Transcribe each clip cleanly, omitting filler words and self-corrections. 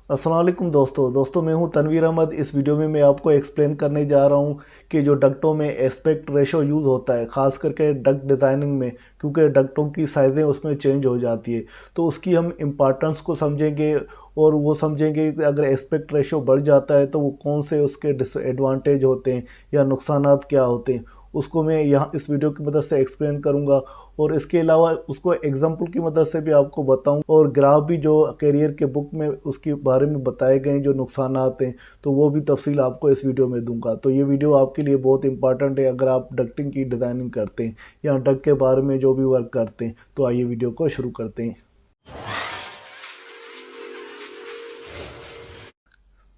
अस्सलाम वालेकुम दोस्तों मैं हूं तनवीर अहमद। इस वीडियो में मैं आपको एक्सप्लेन करने जा रहा हूं कि जो डक्टों में एस्पेक्ट रेशो यूज़ होता है, ख़ास करके डक्ट डिज़ाइनिंग में, क्योंकि डक्टों की साइज़ें उसमें चेंज हो जाती है। तो उसकी हम इम्पॉर्टेंस को समझेंगे और वो समझेंगे कि अगर एस्पेक्ट रेशो बढ़ जाता है तो वो कौन से उसके डिसएडवांटेज होते हैं या नुकसानात क्या होते हैं, उसको मैं यहाँ इस वीडियो की मदद से एक्सप्लेन करूँगा। और इसके अलावा उसको एग्जाम्पल की मदद से भी आपको बताऊँ, और ग्राफ भी जो करियर के बुक में उसके बारे में बताए गए जो नुकसान हैं, तो वो भी तफसील आपको इस वीडियो में दूंगा। तो ये वीडियो आपके लिए बहुत इंपॉर्टेंट है अगर आप डक्टिंग की डिज़ाइनिंग करते हैं या डक्ट के बारे में जो भी वर्क करते हैं। तो आइए वीडियो को शुरू करते हैं।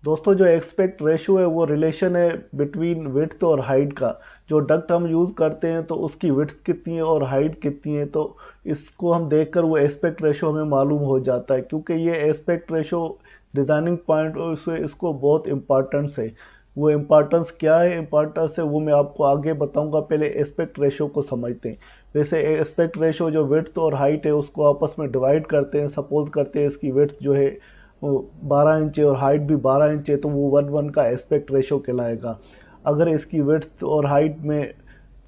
दोस्तों, जो एक्सपेक्ट रेशो है वो रिलेशन है बिटवीन विड्थ और हाइट का। जो डक्ट हम यूज़ करते हैं तो उसकी विड्थ कितनी है और हाइट कितनी है, तो इसको हम देखकर वो एस्पेक्ट रेशो हमें मालूम हो जाता है, क्योंकि ये एस्पेक्ट रेशो डिज़ाइनिंग पॉइंट और इसको बहुत इम्पॉर्टेंस है। वो इम्पॉर्टेंस क्या है, इम्पॉर्टेंस है वो मैं आपको आगे बताऊंगा। पहले एस्पेक्ट रेशो को समझते हैं। वैसे एस्पेक्ट रेशो जो विड्थ और हाइट है उसको आपस में डिवाइड करते हैं। सपोज करते हैं इसकी विड्थ जो है वो 12 इंच है और हाइट भी 12 इंच है, तो वो 1:1 का एस्पेक्ट रेशो कहलाएगा। अगर इसकी विड्थ और हाइट में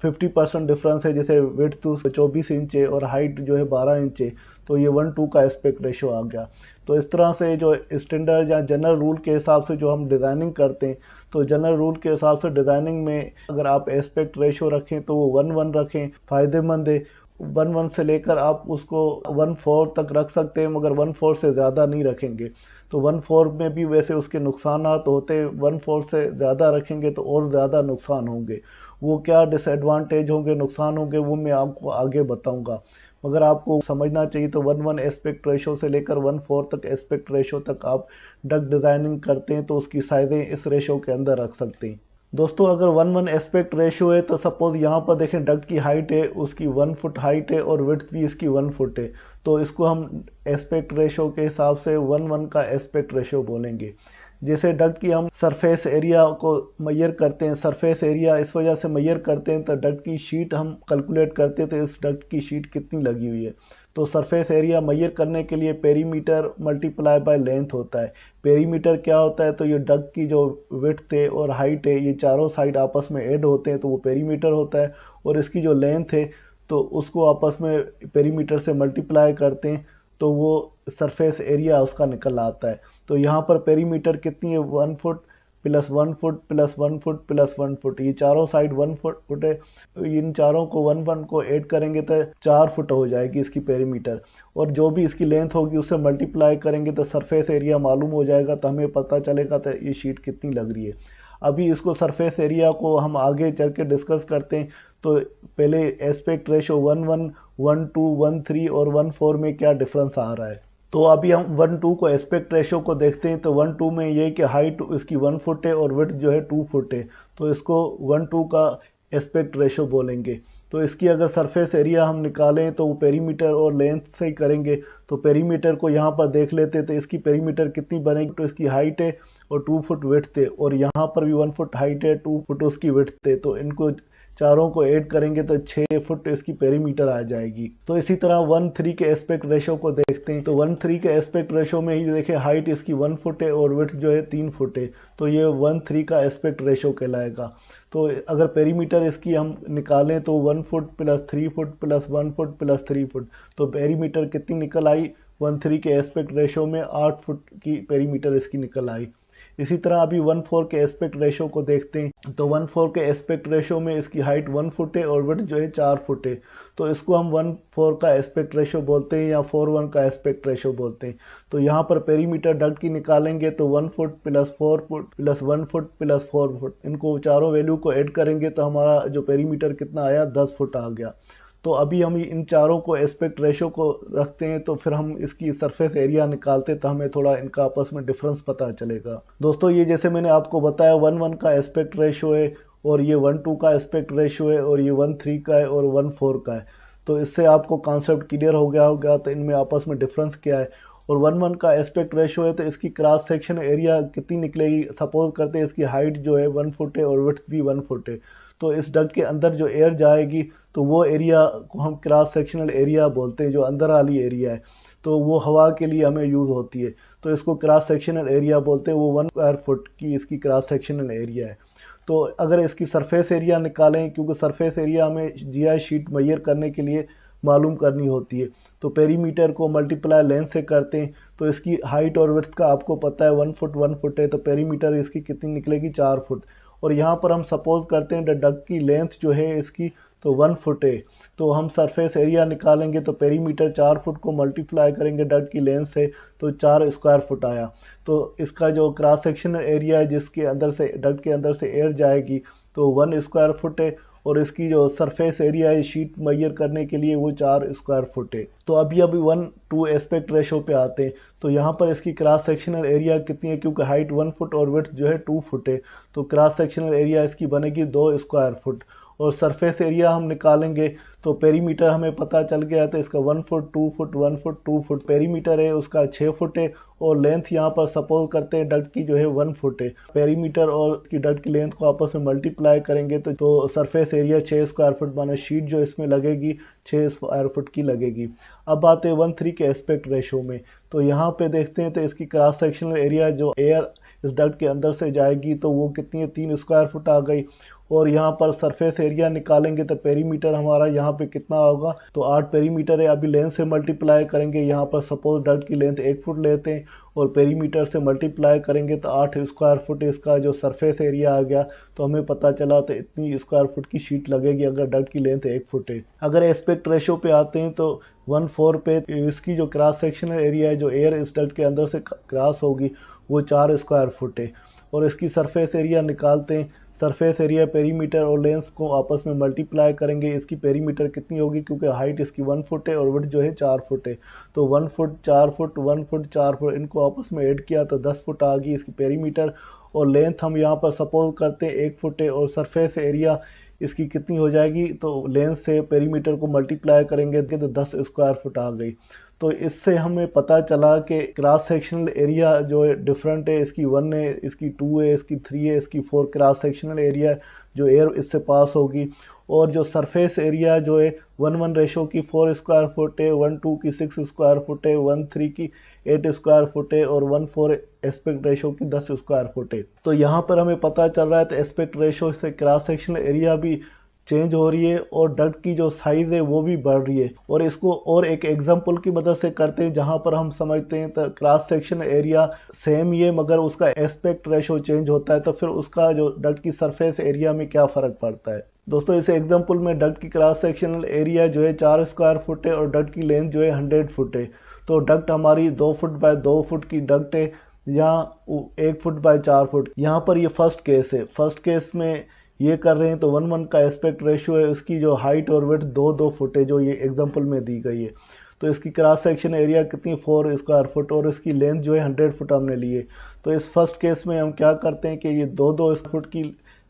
50% डिफरेंस है, जैसे विड्थ 24 इंच है और हाइट जो है 12 इंच है, तो ये 1:2 का एस्पेक्ट रेशो आ गया। तो इस तरह से जो स्टैंडर्ड या जनरल रूल के हिसाब से जो हम डिज़ाइनिंग करते हैं, तो जनरल रूल के हिसाब से डिज़ाइनिंग में अगर आप एस्पेक्ट रेशो रखें तो वो 1:1 रखें, फ़ायदेमंद है। 1:1 से लेकर आप उसको 1:4 तक रख सकते हैं, मगर 1:4 से ज़्यादा नहीं रखेंगे। तो 1:4 में भी वैसे उसके नुकसानात होते हैं, 1:4 से ज़्यादा रखेंगे तो और ज़्यादा नुकसान होंगे। वो क्या डिसएडवांटेज होंगे, नुकसान होंगे, वो मैं आपको आगे बताऊंगा। मगर आपको समझना चाहिए तो 1:1 एस्पेक्ट रेशो से लेकर 1:4 तक एस्पेक्ट रेशो तक आप डक डिज़ाइनिंग करते हैं तो उसकी साइज़ें इस रेशो के अंदर रख सकते हैं। दोस्तों, अगर 1:1 एस्पेक्ट रेशियो है तो सपोज यहाँ पर देखें डक्ट की हाइट है, उसकी 1 फुट हाइट है और विड्थ भी इसकी 1 फुट है। तो इसको हम एस्पेक्ट रेशियो के हिसाब से 1:1 का एस्पेक्ट रेशियो बोलेंगे। जैसे डक्ट की हम सरफेस एरिया को मैयर करते हैं, सरफेस एरिया इस वजह से मैयर करते हैं तो डक्ट की शीट हम कैलकुलेट करते हैं तो इस डक्ट की शीट कितनी लगी हुई है। तो सरफेस एरिया मैयर करने के लिए पेरीमीटर मल्टीप्लाई बाय लेंथ होता है। पेरीमीटर क्या होता है, तो ये डक्ट की जो विड्थ है और हाइट है ये चारों साइड आपस में ऐड होते हैं तो वो पेरीमीटर होता है। और इसकी जो लेंथ है तो उसको आपस में पेरीमीटर से मल्टीप्लाई करते हैं तो वो सरफेस एरिया उसका निकल आता है। तो यहाँ पर पेरीमीटर कितनी है, 1 foot plus 1 foot plus 1 foot plus 1 foot, ये चारों साइड 1 फुट है। इन चारों को 1:1 को ऐड करेंगे तो 4 फुट हो जाएगी इसकी पेरीमीटर। और जो भी इसकी लेंथ होगी उससे मल्टीप्लाई करेंगे तो सरफेस एरिया मालूम हो जाएगा, तो हमें पता चलेगा तो ये शीट कितनी लग रही है। अभी इसको सरफेस एरिया को हम आगे चल के डिस्कस करते हैं। तो पहले एस्पेक्ट रेशो 1:1, 1:2, 1:3 और 1:4 में क्या डिफरेंस आ रहा है। तो अभी हम 1:2 को एस्पेक्ट रेशो को देखते हैं। तो 1:2 में ये कि हाइट इसकी 1 फुट है और विड्थ जो है 2 फुट है, तो इसको 1:2 का एस्पेक्ट रेशो बोलेंगे। तो इसकी अगर सरफेस एरिया हम निकालें तो वो पेरीमीटर और लेंथ से ही करेंगे। तो पेरीमीटर को यहाँ पर देख लेते तो इसकी पेरीमीटर कितनी बनेगी, तो इसकी हाइट है और 2 फुट विड्थ है, और यहाँ पर भी 1 फुट हाइट है, 2 फुट उसकी विड्थ है, तो इनको चारों को ऐड करेंगे तो 6 फुट इसकी पेरीमीटर आ जाएगी। तो इसी तरह 1:3 के एस्पेक्ट रेशो को देखते हैं। तो 1:3 के एस्पेक्ट रेशो में ही देखिए हाइट इसकी 1 फुट है और विड्थ जो है 3 फुट है, तो ये 1:3 का एस्पेक्ट रेशो कहलाएगा। तो अगर पेरीमीटर इसकी हम निकालें तो 1 foot plus 3 foot plus 1 foot plus 3 foot, तो पेरीमीटर कितनी निकल आई 1:3 के एस्पेक्ट रेशो में, 8 फुट की पेरीमीटर इसकी निकल आई। इसी तरह अभी 1:4 के एस्पेक्ट रेशो को देखते हैं। तो 1:4 के एस्पेक्ट रेशो में इसकी हाइट 1 फुट है और विड्थ जो है 4 फुट है, तो इसको हम 1:4 का एस्पेक्ट रेशो बोलते हैं या 4:1 का एस्पेक्ट रेशो बोलते हैं। तो यहाँ पर पेरीमीटर डक्ट की निकालेंगे तो 1 foot plus 4 foot plus 1 foot plus 4 foot, इनको चारों वैल्यू को ऐड करेंगे तो हमारा जो पेरीमीटर कितना आया 10 फुट आ गया। तो अभी हम इन चारों को एस्पेक्ट रेशो को रखते हैं तो फिर हम इसकी सरफेस एरिया निकालते तो हमें थोड़ा इनका आपस में डिफरेंस पता चलेगा। दोस्तों, ये जैसे मैंने आपको बताया 1:1 का एस्पेक्ट रेशो है और ये 1:2 का एस्पेक्ट रेशो है और ये 1:3 का है और 1:4 का है। तो इससे आपको कॉन्सेप्ट क्लियर हो गया होगा तो इनमें आपस में डिफरेंस क्या है। और 1:1 का एस्पेक्ट रेशो है तो इसकी क्रॉस सेक्शन एरिया कितनी निकलेगी। सपोज करते हैं इसकी हाइट जो है 1 फुट है और विड्थ भी 1 फुट है, तो इस डक्ट के अंदर जो एयर जाएगी तो वो एरिया को हम क्रॉस सेक्शनल एरिया बोलते हैं, जो अंदर वाली एरिया है। तो वो हवा के लिए हमें यूज़ होती है। तो इसको क्रॉस सेक्शनल एरिया बोलते हैं, वो 1 स्क्वायर फुट की इसकी क्रॉस सेक्शनल एरिया है। तो अगर इसकी सरफेस एरिया निकालें, क्योंकि सरफेस एरिया हमें जीआई शीट मेजर करने के लिए मालूम करनी होती है, तो पेरीमीटर को मल्टीप्लाई लेंथ से करते हैं। तो इसकी हाइट और विड्थ का आपको पता है 1 फुट है, तो पेरीमीटर इसकी कितनी निकलेगी 4 फुट। और यहाँ पर हम सपोज करते हैं डक की लेंथ जो है इसकी तो 1 फुट है, तो हम सरफेस एरिया निकालेंगे तो पेरीमीटर 4 फुट को मल्टीप्लाई करेंगे डक की लेंथ से, तो 4 स्क्वायर फुट आया। तो इसका जो क्रॉस सेक्शनल एरिया है जिसके अंदर से डक के अंदर से एयर जाएगी तो 1 स्क्वायर फुट है, और इसकी जो सरफेस एरिया है शीट मेजर करने के लिए वो 4 स्क्वायर फुट है। तो अभी 1:2 एस्पेक्ट रेशो पे आते हैं। तो यहाँ पर इसकी क्रॉस सेक्शनल एरिया कितनी है, क्योंकि हाइट 1 फुट और विड्थ जो है 2 फुट है, तो क्रॉस सेक्शनल एरिया इसकी बनेगी 2 स्क्वायर फुट। और सरफेस एरिया हम निकालेंगे तो पेरीमीटर हमें पता चल गया, तो इसका 1 foot 2 foot 1 foot 2 foot perimeter है उसका 6 फुट है, और लेंथ यहाँ पर सपोज करते हैं डक्ट की जो है 1 फुट है। पेरीमीटर और इसकी डक्ट की लेंथ को आपस में मल्टीप्लाई करेंगे तो सरफेस एरिया 6 स्क्वायर फुट बने, शीट जो इसमें लगेगी 6 स्क्वायर फुट की लगेगी। अब आते हैं 1:3 के एस्पेक्ट रेशो में। तो यहाँ पे देखते हैं तो इसकी क्रॉस सेक्शनल एरिया जो एयर इस डक्ट के अंदर से जाएगी तो वो कितनी है 3 स्क्वायर फुट आ गई। और यहाँ पर सरफेस एरिया निकालेंगे तो पेरीमीटर हमारा यहाँ पे कितना होगा, तो 8 पेरीमीटर है। अभी लेंथ से मल्टीप्लाई करेंगे, यहाँ पर सपोज डक्ट की लेंथ 1 फुट लेते हैं और पेरीमीटर से मल्टीप्लाई करेंगे तो 8 स्क्वायर फुट इसका जो सरफेस एरिया आ गया। तो हमें पता चला तो इतनी स्क्वायर फुट की शीट लगेगी अगर डक्ट की लेंथ 1 फुट है। अगर एस्पेक्ट रेशो पे आते हैं तो 1:4 पे इसकी जो क्रॉस सेक्शनल एरिया है जो एयर इस डक्ट के अंदर से क्रॉस होगी वो 4 स्क्वायर फुट है। और इसकी सरफेस एरिया निकालते हैं, सरफेस एरिया पेरीमीटर और लेंथ को आपस में मल्टीप्लाई करेंगे। इसकी पेरीमीटर कितनी होगी, क्योंकि हाइट इसकी 1 फुट है और विड्थ जो है 4 फुट है, तो 1 फुट 4 फुट 1 फुट 4 फुट इनको आपस में ऐड किया तो 10 फुट आ गई इसकी पेरीमीटर। और लेंथ हम यहाँ पर सपोज करते हैं 1 फुट है, और सरफेस एरिया इसकी कितनी हो जाएगी, तो लेंथ से पेरीमीटर को मल्टीप्लाई करेंगे तो 10 स्क्वायर फुट आ गई। तो इससे हमें पता चला कि क्रॉस सेक्शनल एरिया जो है डिफरेंट है, इसकी 1 है, इसकी 2 है, इसकी 3 है, इसकी 4 क्रॉस सेक्शनल एरिया जो एयर इससे पास होगी। और जो सरफेस एरिया जो है 1:1 रेशो की 4 स्क्वायर फुट है, 1:2 की 6 स्क्वायर फुट है, 1:3 की 8 स्क्वायर फुट है, और 1:4 एस्पेक्ट रेशो की 10 स्क्वायर फुट है। तो यहाँ पर हमें पता चल रहा है तो एस्पेक्ट रेशो से क्रॉस सेक्शनल एरिया भी चेंज हो रही है और डक्ट की जो साइज है वो भी बढ़ रही है। और इसको और एक एग्जांपल की मदद से करते हैं जहां पर हम समझते हैं तो क्रॉस सेक्शन एरिया सेम ही है मगर उसका एस्पेक्ट रेशो चेंज होता है, तो फिर उसका जो डक्ट की सरफेस एरिया में क्या फर्क पड़ता है। दोस्तों इस एग्जांपल में डक्ट की क्रॉस सेक्शनल एरिया जो है 4 स्क्वायर फुट है और डक्ट की लेंथ जो है 100 फुट है। तो डक्ट हमारी 2 फुट बाय 2 फुट की डक्ट है, यहाँ 1 फुट बाय 4 फुट। यहाँ पर ये फर्स्ट केस है, फर्स्ट केस में ये कर रहे हैं तो 1:1 का एस्पेक्ट रेशियो है, उसकी जो हाइट और विड्थ 2-2 फुट है जो ये एग्जांपल में दी गई है। तो इसकी क्रॉस सेक्शन एरिया कितनी 4 स्क्वायर फुट और इसकी लेंथ जो है 100 फुट हमने लिए। तो इस फर्स्ट केस में हम क्या करते हैं कि ये 2-2 फुट की,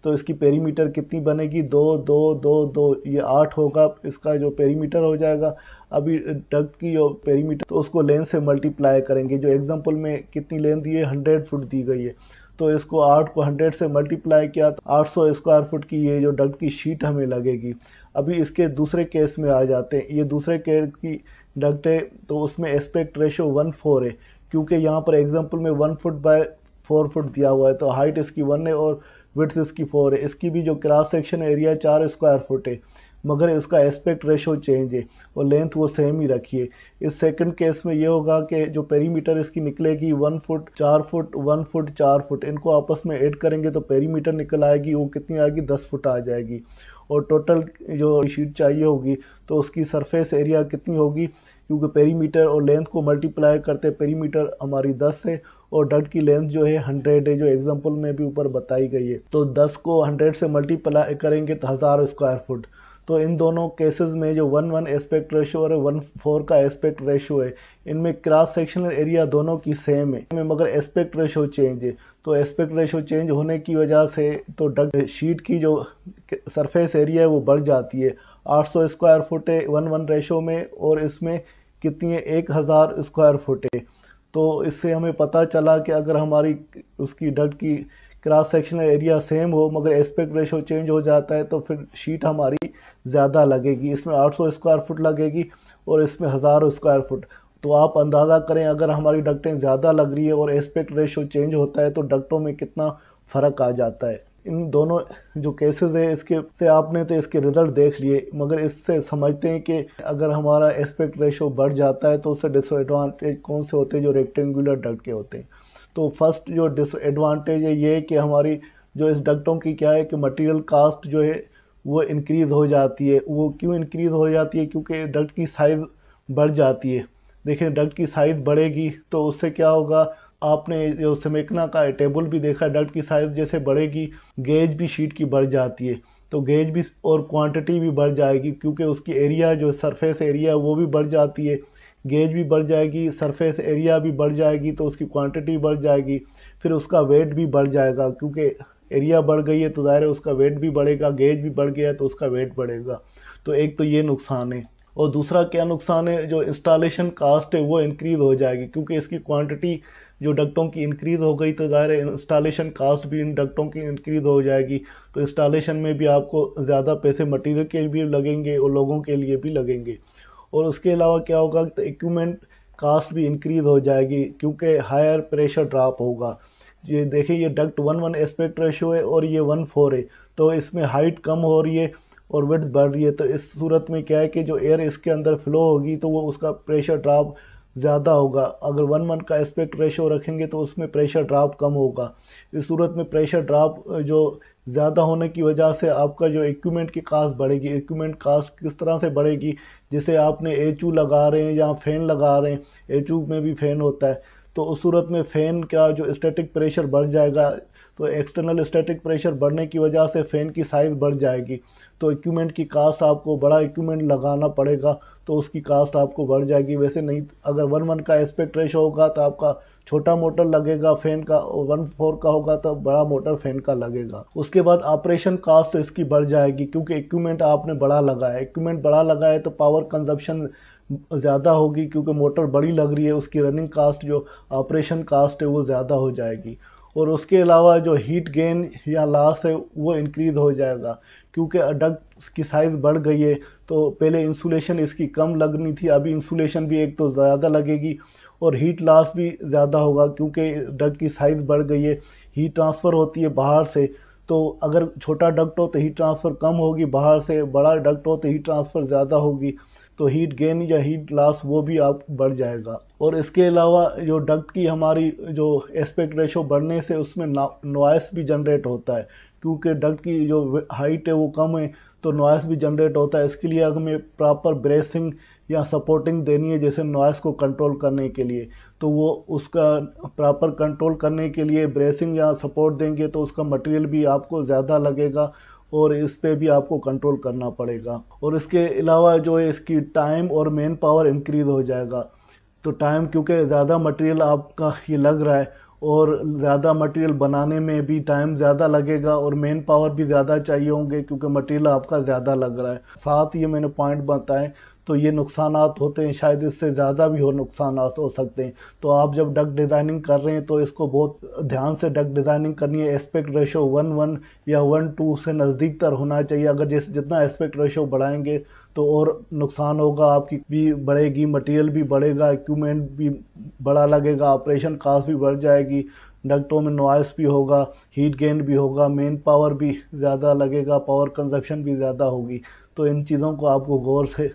तो इसकी पेरीमीटर कितनी बनेगी 2-2-2-2, ये 8 होगा इसका जो पेरीमीटर हो जाएगा। अभी डक्ट की जो पेरीमीटर तो उसको लेंथ से मल्टीप्लाई करेंगे, जो एग्जांपल में कितनी लेंथ दी है 100 फुट दी गई है, तो इसको 8 को 100 से मल्टीप्लाई किया तो 800 स्क्वायर फुट की ये जो डक्ट की शीट हमें लगेगी। अभी इसके दूसरे केस में आ जाते हैं, ये दूसरे केस की डक्ट है तो उसमें एस्पेक्ट रेशो 1:4 है, क्योंकि यहाँ पर एग्जांपल में 1 फुट बाय 4 फुट दिया हुआ है, तो हाइट इसकी 1 है और विड्थ इसकी 4 है। इसकी भी जो cross section area 4 square foot है मगर उसका एस्पेक्ट रेशो चेंज है और लेंथ वो सेम ही रखिए। इस सेकंड केस में ये होगा कि जो पेरीमीटर इसकी निकलेगी 1 फुट 4 फुट 1 फुट 4 फुट, इनको आपस में ऐड करेंगे तो पेरीमीटर निकल आएगी, वो कितनी आएगी 10 फुट आ जाएगी। और टोटल जो शीट चाहिए होगी तो उसकी सरफेस एरिया कितनी होगी, क्योंकि पेरीमीटर और लेंथ को मल्टीप्लाई करते पेरीमीटर हमारी 10 है और डक्ट की लेंथ जो है 100 है जो एग्जांपल में भी ऊपर बताई गई है। तो 10 को 100 से मल्टीप्लाई करेंगे तो 1000 स्क्वायर फुट। तो इन दोनों केसेस में जो 1:1 एस्पेक्ट रेशो और 1:4 का एस्पेक्ट रेशो है, इनमें क्रॉस सेक्शनल एरिया दोनों की सेम है मगर एस्पेक्ट रेशो चेंज है। तो एस्पेक्ट रेशो चेंज होने की वजह से तो डक्ट शीट की जो सरफेस एरिया है वो बढ़ जाती है। 800 स्क्वायर फुट है 1:1 रेशो में और इसमें कितनी है 1000 स्क्वायर फुट है। तो इससे हमें पता चला कि अगर हमारी उसकी डक्ट की क्रॉस सेक्शनल एरिया सेम हो मगर एस्पेक्ट रेशो चेंज हो जाता है तो फिर शीट हमारी ज़्यादा लगेगी, इसमें 800 स्क्वायर फुट लगेगी और इसमें 1000 स्क्वायर फुट। तो आप अंदाज़ा करें अगर हमारी डक्टें ज़्यादा लग रही है और एस्पेक्ट रेशो चेंज होता है तो डक्टों में कितना फ़र्क आ जाता है। इन दोनों जो केसेस है इसके से आपने तो इसके रिजल्ट देख लिए, मगर इससे समझते हैं कि अगर हमारा एस्पेक्ट रेशो बढ़ जाता है तो उससे डिसएडवांटेज कौन से होते हैं जो रेक्टेंगुलर डक्ट के होते हैं। तो फर्स्ट जो डिसएडवांटेज है ये है कि हमारी जो इस डक्टों की क्या है कि मटेरियल कास्ट जो है वो इंक्रीज़ हो जाती है। वो क्यों इंक्रीज़ हो जाती है? क्योंकि डक्ट की साइज़ बढ़ जाती है। देखिए डक्ट की साइज़ बढ़ेगी तो उससे क्या होगा, आपने जो समेकना का टेबल भी देखा, डक्ट की साइज़ जैसे बढ़ेगी गेज भी शीट की बढ़ जाती है, तो गेज भी और क्वांटिटी भी बढ़ जाएगी क्योंकि उसकी एरिया जो सरफेस एरिया वो भी बढ़ जाती है। गेज भी बढ़ जाएगी, सरफेस एरिया भी बढ़ जाएगी तो उसकी क्वांटिटी बढ़ जाएगी, फिर उसका वेट भी बढ़ जाएगा क्योंकि एरिया बढ़ गई है तो ज़ाहिर है उसका वेट भी बढ़ेगा, गेज भी बढ़ गया है तो उसका वेट बढ़ेगा। तो एक तो ये नुकसान है। और दूसरा क्या नुकसान है, जो इंस्टॉलेशन कास्ट है वो इंक्रीज़ हो जाएगी क्योंकि इसकी क्वांटिटी जो डक्टों की इंक्रीज़ हो गई तो ज़ाहिर है इंस्टॉलेशन कास्ट भी इन डक्टों की इंक्रीज़ हो जाएगी। तो इंस्टॉलेशन में भी आपको ज़्यादा पैसे मटेरियल के लिए भी लगेंगे और लोगों के लिए भी लगेंगे। और उसके अलावा क्या होगा तो इक्विपमेंट कास्ट भी इंक्रीज़ हो जाएगी क्योंकि हायर प्रेशर ड्रॉप होगा। ये देखिए ये डक्ट 1:1 एस्पेक्ट रेशो है और ये 1:4 है, तो इसमें हाइट कम हो रही है और विड्थ बढ़ रही है। तो इस सूरत में क्या है कि जो एयर इसके अंदर फ्लो होगी तो वो उसका प्रेशर ड्रॉप ज़्यादा होगा। अगर 1:1 का एस्पेक्ट रेशो रखेंगे तो उसमें प्रेशर ड्रॉप कम होगा। इस सूरत में प्रेशर ड्रॉप जो ज़्यादा होने की वजह से आपका जो इक्विपमेंट की कास्ट बढ़ेगी। इक्विपमेंट कास्ट किस तरह से बढ़ेगी, जैसे आपने एचयू लगा रहे हैं या फैन लगा रहे हैं, एचयू में भी फैन होता है, तो उस सूरत में फैन का जो स्टैटिक प्रेशर बढ़ जाएगा, तो एक्सटर्नल स्टैटिक प्रेशर बढ़ने की वजह से फैन की साइज़ बढ़ जाएगी। तो इक्विपमेंट की कास्ट आपको बड़ा इक्विपमेंट लगाना पड़ेगा तो उसकी कास्ट आपको बढ़ जाएगी। वैसे नहीं, अगर 1:1 का एस्पेक्ट रेशो होगा तो आपका छोटा मोटर लगेगा फैन का, और 1:4 का होगा तो बड़ा मोटर फैन का लगेगा। उसके बाद ऑपरेशन कास्ट इसकी बढ़ जाएगी क्योंकि इक्विपमेंट आपने बड़ा लगाया है। इक्विपमेंट बड़ा लगाया तो पावर कंजप्शन ज़्यादा होगी क्योंकि मोटर बड़ी लग रही है, उसकी रनिंग कास्ट जो ऑपरेशन कास्ट है वो ज़्यादा हो जाएगी। और उसके अलावा जो हीट गेन या लॉस है वो इंक्रीज़ हो जाएगा क्योंकि डक्ट की साइज़ बढ़ गई है। तो पहले इंसुलेशन इसकी कम लगनी थी, अभी इंसुलेशन भी एक तो ज़्यादा लगेगी और हीट लॉस भी ज़्यादा होगा क्योंकि डक्ट की साइज़ बढ़ गई है। हीट ट्रांसफ़र होती है बाहर से, तो अगर छोटा डक्ट हो तो हीट ट्रांसफ़र कम होगी बाहर से, बड़ा डक्ट हो तो हीट ट्रांसफ़र ज़्यादा होगी, तो हीट गेन या हीट लॉस वो भी आप बढ़ जाएगा। और इसके अलावा जो डक्ट की हमारी जो एस्पेक्ट रेशो बढ़ने से उसमें नॉइस भी जनरेट होता है क्योंकि डक्ट की जो हाइट है वो कम है तो नॉइस भी जनरेट होता है। इसके लिए हमें प्रॉपर ब्रेसिंग या सपोर्टिंग देनी है जैसे नॉइस को कंट्रोल करने के लिए, तो वो उसका प्रॉपर कंट्रोल करने के लिए ब्रेसिंग या सपोर्ट देंगे तो उसका मटेरियल भी आपको ज़्यादा लगेगा और इस पे भी आपको कंट्रोल करना पड़ेगा। और इसके अलावा जो है इसकी टाइम और मैन पावर इंक्रीज़ हो जाएगा। तो टाइम क्योंकि ज़्यादा मटेरियल आपका ये लग रहा है और ज़्यादा मटेरियल बनाने में भी टाइम ज़्यादा लगेगा और मैन पावर भी ज़्यादा चाहिए होंगे क्योंकि मटेरियल आपका ज़्यादा लग रहा है। साथ ये मैंने पॉइंट बताए तो ये नुकसानात होते हैं, शायद इससे ज़्यादा भी नुकसानात हो सकते हैं। तो आप जब डक्ट डिज़ाइनिंग कर रहे हैं तो इसको बहुत ध्यान से डक्ट डिज़ाइनिंग करनी है। एस्पेक्ट रेशो 1:1 या 1:2 से नज़दीक तर होना चाहिए। अगर जितना एस्पेक्ट रेशो बढ़ाएंगे तो और नुकसान होगा, आपकी भी बढ़ेगी, मटेरियल भी बढ़ेगा, इक्विपमेंट भी बड़ा लगेगा, ऑपरेशन कास्ट भी बढ़ जाएगी, डक्टों में नॉइस भी होगा, हीट गेन भी होगा, मेन पावर भी ज़्यादा लगेगा, पावर कंजप्शन भी ज़्यादा होगी। तो इन चीज़ों को आपको गौर से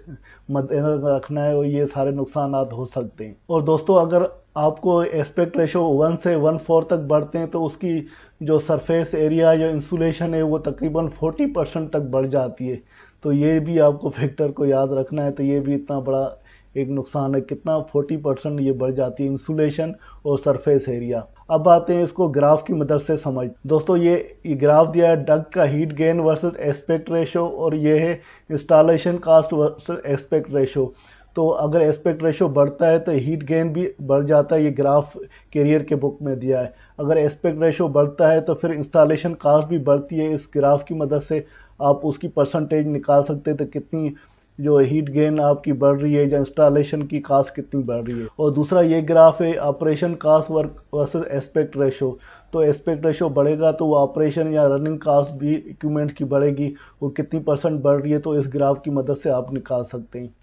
मद्देनजर रखना है और ये सारे नुकसानात हो सकते हैं। और दोस्तों अगर आपको एस्पेक्ट रेशो 1 से 1:4 तक बढ़ते हैं तो उसकी जो सरफेस एरिया जो इंसुलेशन है वो तकरीबन 40% तक बढ़ जाती है। तो ये भी आपको फैक्टर को याद रखना है। तो ये भी इतना बड़ा एक नुकसान है, कितना 40% ये बढ़ जाती है इंसुलेशन और सरफेस एरिया। अब आते हैं इसको ग्राफ की मदद से समझ। दोस्तों ये ग्राफ दिया है डक्ट का heat gain versus aspect ratio और ये है installation cost versus aspect ratio. तो अगर एस्पेक्ट रेशो बढ़ता है तो हीट गेन भी बढ़ जाता है, ये ग्राफ कैरियर के बुक में दिया है। अगर एस्पेक्ट रेशो बढ़ता है तो फिर इंस्टॉलेशन कास्ट भी बढ़ती है। इस ग्राफ की मदद से आप उसकी परसेंटेज निकाल सकते हैं तो कितनी जो हीट गेन आपकी बढ़ रही है या इंस्टॉलेशन की कास्ट कितनी बढ़ रही है। और दूसरा ये ग्राफ है operation cost versus aspect ratio. तो एस्पेक्ट रेशो बढ़ेगा तो वो ऑपरेशन या रनिंग कास्ट भी इक्विपमेंट की बढ़ेगी, वो कितनी % बढ़ रही है तो इस ग्राफ की मदद से आप निकाल सकते हैं।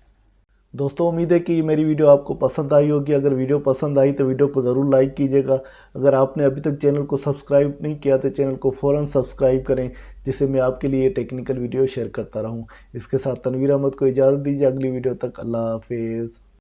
दोस्तों उम्मीद है कि मेरी वीडियो आपको पसंद आई होगी। अगर वीडियो पसंद आई तो वीडियो को ज़रूर लाइक कीजिएगा। अगर आपने अभी तक चैनल को सब्सक्राइब नहीं किया तो चैनल को फ़ौरन सब्सक्राइब करें, जिससे मैं आपके लिए टेक्निकल वीडियो शेयर करता रहूं। इसके साथ तनवीर अहमद को इजाज़त दीजिए। अगली वीडियो तक अल्लाह हाफिज़।